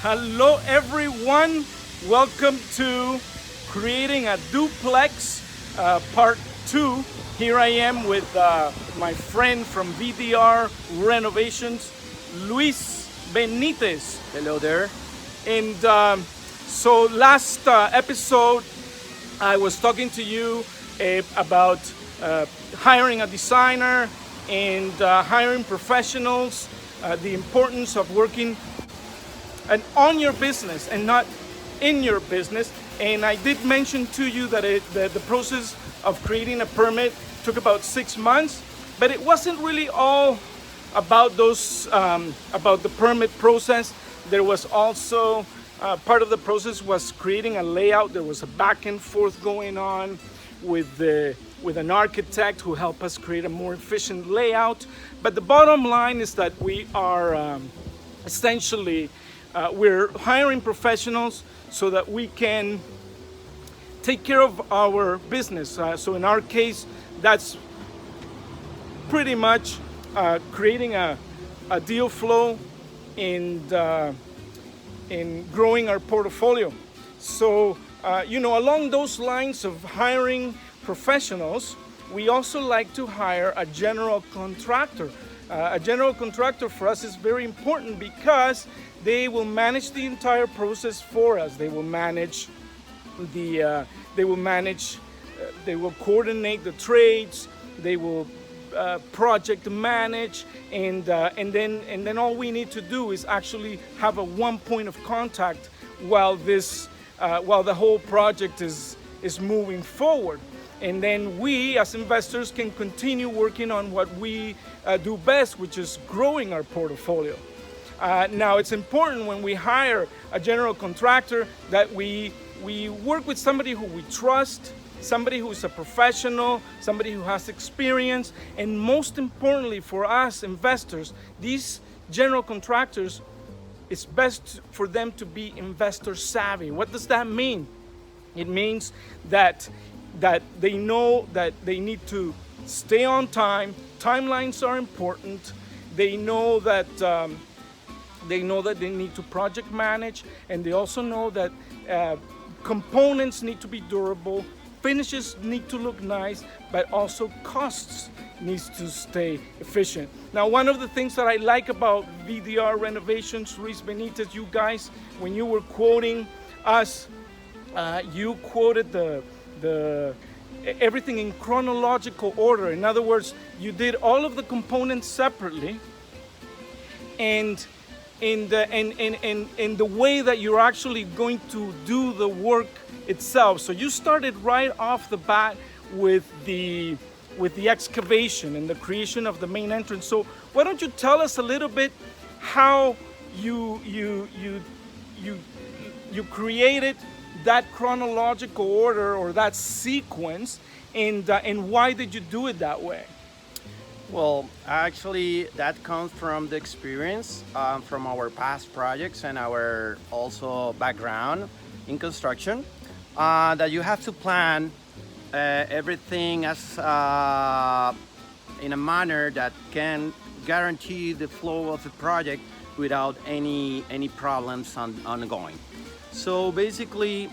Hello, everyone. Welcome to Creating a Duplex, Part 2. Here I am with my friend from VDR Renovations, Luis Benitez. Hello there. And so last episode, I was talking to you about hiring a designer and hiring professionals, the importance of working and on your business and not in your business. And I did mention to you that the process of creating a permit took about 6 months, but it wasn't really all about those about the permit process. There was also part of the process was creating a layout. There was a back and forth going on with an architect who helped us create a more efficient layout. But the bottom line is that we are essentially we're hiring professionals so that we can take care of our business. So in our case, that's pretty much creating a deal flow and in growing our portfolio. So, along those lines of hiring professionals, we also like to hire a general contractor. A general contractor for us is very important because they will manage the entire process for us. They will manage they will coordinate the trades. They will project manage, and then all we need to do is actually have a one point of contact while the whole project is moving forward. And then we as investors can continue working on what we do best, which is growing our portfolio. Now it's important when we hire a general contractor that we work with somebody who we trust, somebody who's a professional, somebody who has experience, and most importantly for us investors, these general contractors, it's best for them to be investor savvy. What does that mean? It means that they know that they need to stay on time. Timelines are important. They know that they need to project manage, and they also know that components need to be durable. Finishes need to look nice, but also costs needs to stay efficient. Now, one of the things that I like about VDR Renovations, Luis Benitez, you guys, when you were quoting us, you quoted the everything in chronological order. In other words, you did all of the components separately, and in the way that you're actually going to do the work itself. So you started right off the bat with the excavation and the creation of the main entrance. So why don't you tell us a little bit how you created that chronological order or that sequence, and why did you do it that way? Well, actually, that comes from the experience from our past projects and our also background in construction. That you have to plan everything as in a manner that can guarantee the flow of the project without any problems ongoing. So basically,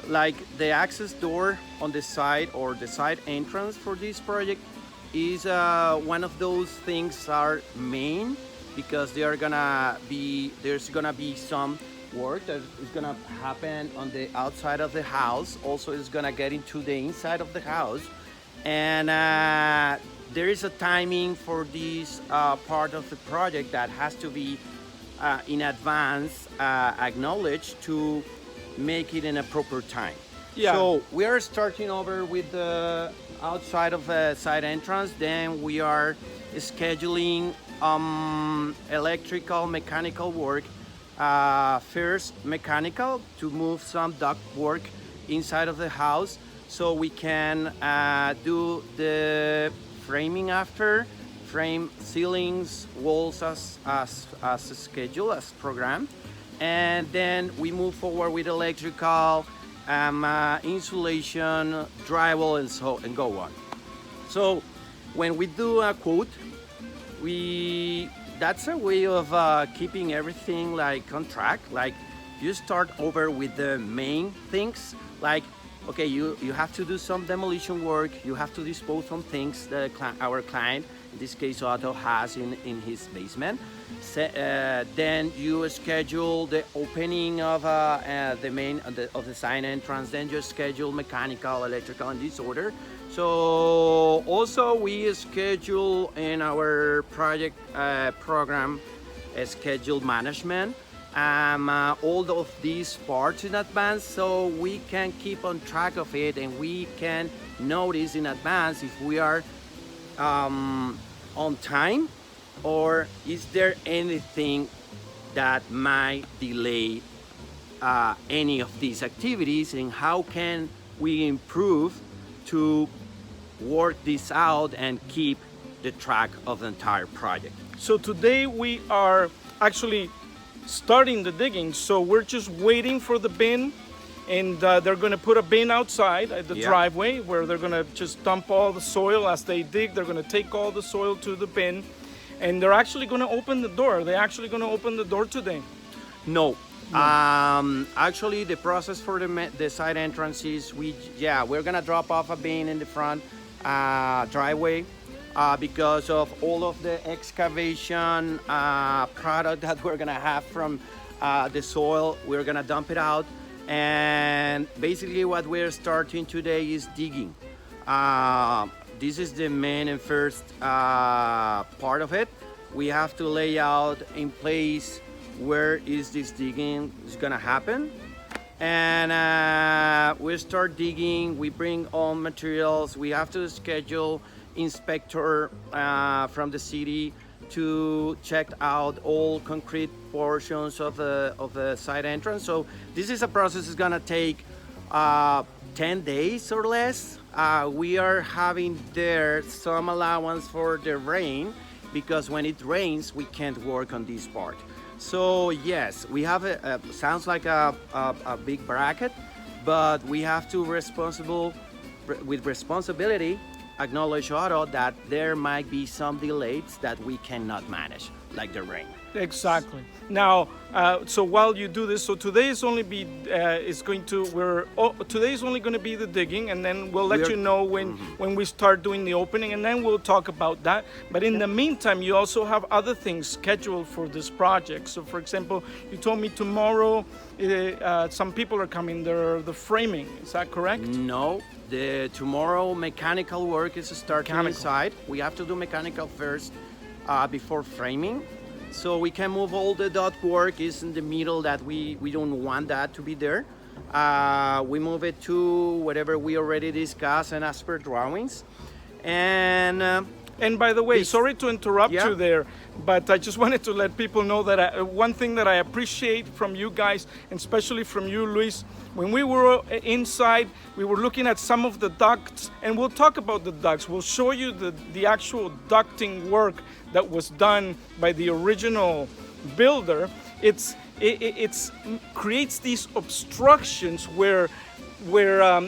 like the access door on the side or the side entrance for this project is one of those things are main, because there's gonna be some work that is gonna happen on the outside of the house. Also, it's gonna get into the inside of the house, and there is a timing for this part of the project that has to be in advance acknowledged to make it in a proper time. Yeah. So we are starting over with the outside of the side entrance. Then we are scheduling electrical, mechanical work. First mechanical to move some duct work inside of the house, so we can do the framing after, frame ceilings, walls as scheduled, as programmed. And then we move forward with electrical, insulation, drywall, and go on. So when we do a quote, we that's a way of keeping everything like on track. Like you start over with the main things. Like okay, you have to do some demolition work. You have to dispose some things that our client, in this case Otto, has in his basement. Then you schedule the opening of the main of the sign entrance. Then you schedule mechanical, electrical, in this order. So also we schedule in our project program schedule management, all of these parts in advance, so we can keep on track of it and we can notice in advance if we are on time or is there anything that might delay any of these activities, and how can we improve to work this out and keep the track of the entire project. So today we are actually starting the digging, so we're just waiting for the bin, and they're going to put a bin outside at the driveway where they're going to just dump all the soil. As they dig, they're going to take all the soil to the bin, and they're actually going to open the door. They're actually going to open the door today. No. Actually, the process for the side entrance is we're gonna drop off a bin in the front driveway because of all of the excavation product that we're gonna have from the soil. We're gonna dump it out, and basically what we're starting today is digging. This is the main and first part of it. We have to lay out in place where is this digging is gonna happen, and we start digging. We bring all materials. We have to schedule inspector from the city to check out all concrete portions of the side entrance. So this is a process. It's gonna take 10 days or less. We are having there some allowance for the rain, because when it rains we can't work on this part. So yes, we have sounds like a big bracket, but we have to with responsibility acknowledge Otto that there might be some delays that we cannot manage, like the rain. Exactly. Now, so while you do this, so today is only be today is only going to be the digging, and then we'll let you know when we start doing the opening, and then we'll talk about that. But in the meantime, you also have other things scheduled for this project. So, for example, you told me tomorrow some people are coming. They're the framing. Is that correct? No. Tomorrow mechanical work is starting inside. We have to do mechanical first before framing. So we can move all the dot work is in the middle that we don't want that to be there. We move it to whatever we already discussed and as per drawings. And by the way, sorry to interrupt you there, but I just wanted to let people know that one thing that I appreciate from you guys, and especially from you, Luis, when we were inside, we were looking at some of the ducts, and we'll talk about the ducts. We'll show you the actual ducting work that was done by the original builder. It creates these obstructions where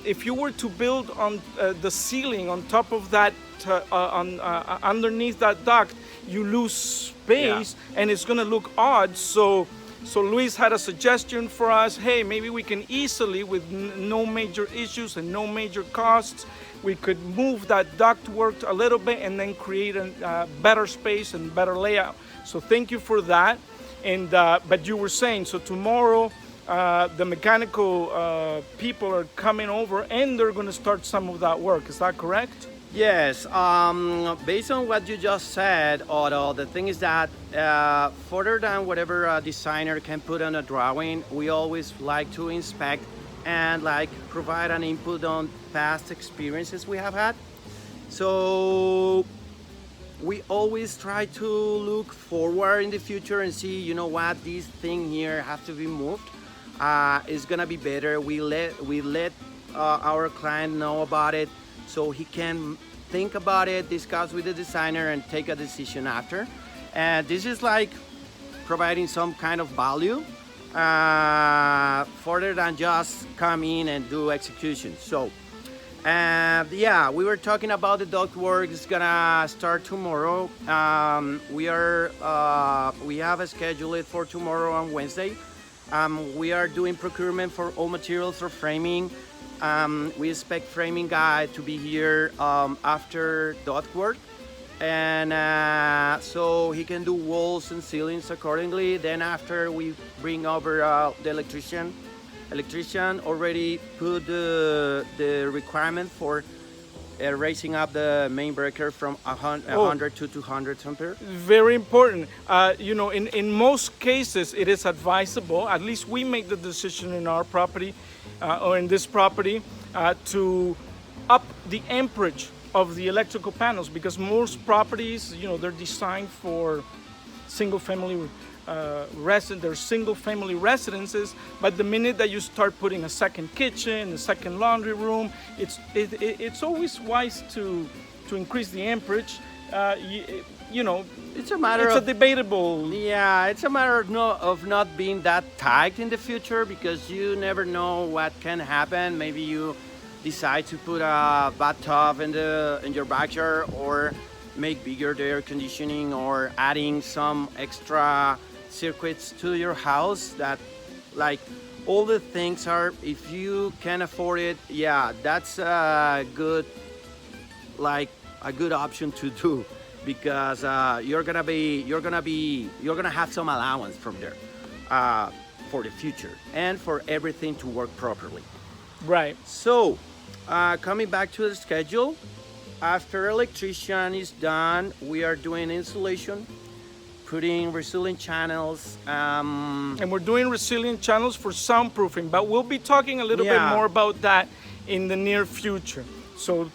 if you were to build on the ceiling on top of that, underneath that duct, you lose space and it's going to look odd. So Luis had a suggestion for us. Hey, maybe we can easily, with no major issues and no major costs, we could move that duct work a little bit and then create a better space and better layout. So thank you for that. And but you were saying, so tomorrow the mechanical people are coming over and they're going to start some of that work. Is that correct? Yes. Based on what you just said, Otto, the thing is that further than whatever a designer can put on a drawing, we always like to inspect and like provide an input on past experiences we have had. So we always try to look forward in the future and see, you know what, this thing here has to be moved. It's gonna be better. We let our client know about it, so he can think about it, discuss with the designer, and take a decision after. And this is like providing some kind of value further than just come in and do execution. So And yeah, we were talking about the duct work. It's gonna start tomorrow. We have a schedule for tomorrow on Wednesday. We are doing procurement for all materials for framing. We expect framing guy to be here after duct work, and so he can do walls and ceilings accordingly. Then after we bring over the electrician. Electrician already put the requirement for raising up the main breaker from 100 to 200 ampere. Very important. In most cases, it is advisable, at least we make the decision in our property or in this property, to up the amperage of the electrical panels, because most properties, they're designed for single family they're single family residences, but the minute that you start putting a second kitchen, a second laundry room, it's always wise to increase the amperage. It's a matter of debatable. Yeah, it's a matter of not being that tight in the future, because you never know what can happen. Maybe you decide to put a bathtub in your backyard, or make bigger the air conditioning, or adding some extra circuits to your house. That, like, all the things are, if you can afford it, yeah, that's a good option to do, because you're gonna have some allowance from there for the future and for everything to work properly. Right. So coming back to the schedule, after electrician is done, we are doing insulation, putting resilient channels. And we're doing resilient channels for soundproofing, but we'll be talking a little bit more about that in the near future. So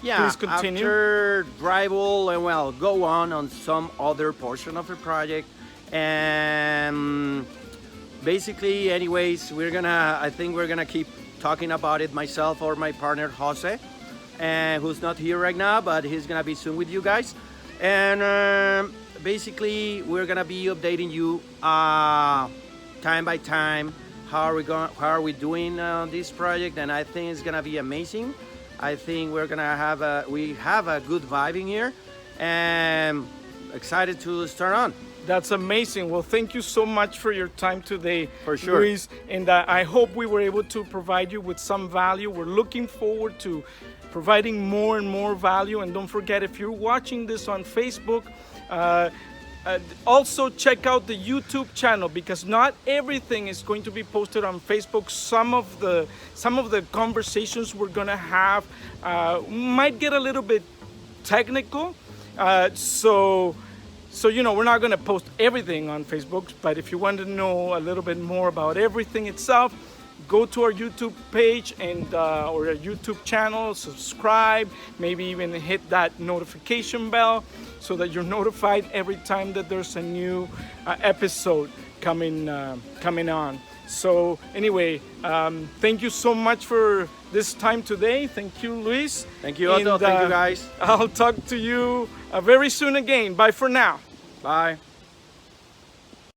please continue. After drywall, and go on some other portion of the project. And basically, anyways, I think we're gonna keep talking about it, myself or my partner Jose, who's not here right now, but he's gonna be soon with you guys. And basically, we're gonna be updating you time by time how are we doing this project, and I think it's gonna be amazing. I think we're gonna we have a good vibe in here, and excited to start on. That's amazing. Well, thank you so much for your time today, for sure, Luis. And I hope we were able to provide you with some value. We're looking forward to providing more and more value. And don't forget, if you're watching this on Facebook, also check out the YouTube channel, because not everything is going to be posted on Facebook. Some of the conversations we're gonna have might get a little bit technical, so we're not gonna post everything on Facebook. But if you want to know a little bit more about everything itself, go to our YouTube page and or our YouTube channel, subscribe, maybe even hit that notification bell so that you're notified every time that there's a new episode coming on. So anyway, thank you so much for this time today. Thank you, Luis. Thank you, Otto. Thank you, guys. I'll talk to you very soon again. Bye for now. Bye.